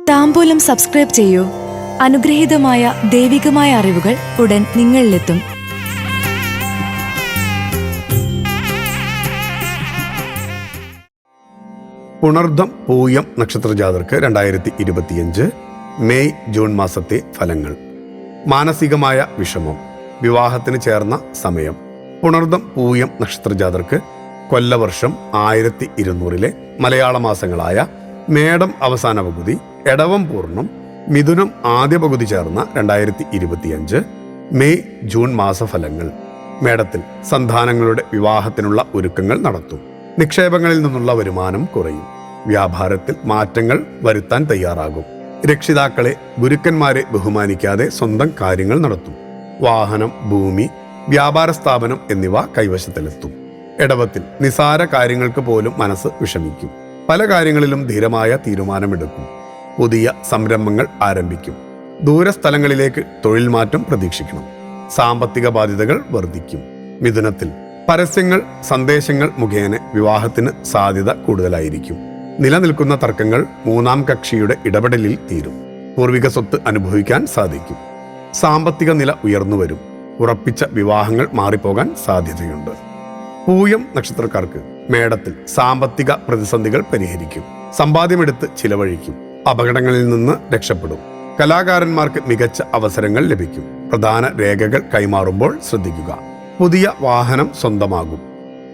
താംബൂലം subscribe ചെയ്യൂ. അനുഗ്രഹീതമായ ദൈവികമായ അറിവുകൾ ഉടൻ നിങ്ങളിലെത്തും. പുണർദം പൂയം നക്ഷത്രജാതർക്ക് 2025 മെയ് ജൂൺ മാസത്തെ ഫലങ്ങൾ. മാനസികമായ വിഷമം, വിവാഹത്തിന് ചേർന്ന സമയം. പുണർദം പൂയം നക്ഷത്രജാതർക്ക് കൊല്ലവർഷം 1200 മലയാള മാസങ്ങളായ മേടം അവസാന പകുതി, എടവം പൂർണ്ണം, മിഥുനം ആദ്യ പകുതി ചേർന്ന 2025 മെയ് ജൂൺ മാസഫലങ്ങൾ. മേടത്തിൽ സന്താനങ്ങളുടെ വിവാഹത്തിനുള്ള ഒരുക്കങ്ങൾ നടത്തും. നിക്ഷേപങ്ങളിൽ നിന്നുള്ള വരുമാനം കുറയും. വ്യാപാരത്തിൽ മാറ്റങ്ങൾ വരുത്താൻ തയ്യാറാകും. രക്ഷിതാക്കളെ, ഗുരുക്കന്മാരെ ബഹുമാനിക്കാതെ സ്വന്തം കാര്യങ്ങൾ നടത്തും. വാഹനം, ഭൂമി, വ്യാപാര സ്ഥാപനം എന്നിവ കൈവശത്തിലെത്തും. എടവത്തിൽ നിസാര കാര്യങ്ങൾക്ക് പോലും മനസ്സ് വിഷമിക്കും. പല കാര്യങ്ങളിലും ധീരമായ തീരുമാനമെടുക്കും. പുതിയ സംരംഭങ്ങൾ ആരംഭിക്കും. ദൂരസ്ഥലങ്ങളിലേക്ക് തൊഴിൽ മാറ്റം പ്രതീക്ഷിക്കണം. സാമ്പത്തിക ബാധ്യതകൾ വർദ്ധിക്കും. മിഥുനത്തിൽ പരസ്യങ്ങൾ, സന്ദേശങ്ങൾ മുഖേന വിവാഹത്തിന് സാധ്യത കൂടുതലായിരിക്കും. നിലനിൽക്കുന്ന തർക്കങ്ങൾ മൂന്നാം കക്ഷിയുടെ ഇടപെടലിൽ തീരും. പൂർവിക സ്വത്ത് അനുഭവിക്കാൻ സാധിക്കും. സാമ്പത്തിക നില ഉയർന്നു വരും. ഉറപ്പിച്ച വിവാഹങ്ങൾ മാറിപ്പോകാൻ സാധ്യതയുണ്ട്. പൂയം നക്ഷത്രക്കാർക്ക് മേടത്തിൽ സാമ്പത്തിക പ്രതിസന്ധികൾ പരിഹരിക്കും. സമ്പാദ്യമെടുത്ത് ചിലവഴിക്കും. അപകടങ്ങളിൽ നിന്ന് രക്ഷപ്പെടും. കലാകാരന്മാർക്ക് മികച്ച അവസരങ്ങൾ ലഭിക്കും. പ്രധാന രേഖകൾ കൈമാറുമ്പോൾ ശ്രദ്ധിക്കുക. പുതിയ വാഹനം സ്വന്തമാകും.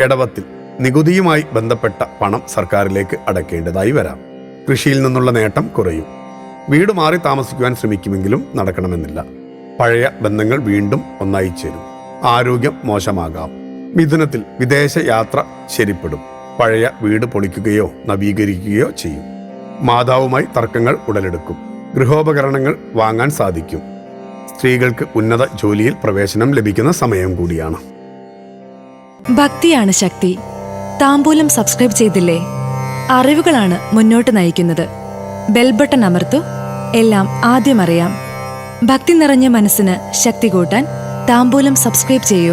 എടവത്തിൽ നികുതിയുമായി ബന്ധപ്പെട്ട പണം സർക്കാരിലേക്ക് അടയ്ക്കേണ്ടതായി വരാം. കൃഷിയിൽ നിന്നുള്ള നേട്ടം കുറയും. വീട് മാറി താമസിക്കുവാൻ ശ്രമിക്കുമെങ്കിലും നടക്കണമെന്നില്ല. പഴയ ബന്ധങ്ങൾ വീണ്ടും ഒന്നായി ചേരും. ആരോഗ്യം മോശമാകാം. മിഥുനത്തിൽ വിദേശ യാത്ര ശരിപ്പെടും. പഴയ വീട് പൊളിക്കുകയോ നവീകരിക്കുകയോ ചെയ്യും. മാതാവുമായി തർക്കങ്ങൾ ഉടലെടുക്കും. ഗൃഹോപകരണങ്ങൾ വാങ്ങാൻ സാധിക്കും. സ്ത്രീകൾക്ക് ഉന്നത ജോലിയിൽ പ്രവേശനം ലഭിക്കുന്ന സമയം കൂടിയാണ്. ഭക്തിയാണ് ശക്തി. താംബൂലം സബ്സ്ക്രൈബ് ചെയ്തില്ലേ? അറിവുകളാണ് മുന്നോട്ട് നയിക്കുന്നത്. ബെൽ ബട്ടൺ അമർത്തു. എല്ലാം ആദ്യം അറിയാം. ഭക്തി നിറഞ്ഞ മനസ്സിന് ശക്തി കൂട്ടാൻ താംബൂലം സബ്സ്ക്രൈബ് ചെയ്യൂ.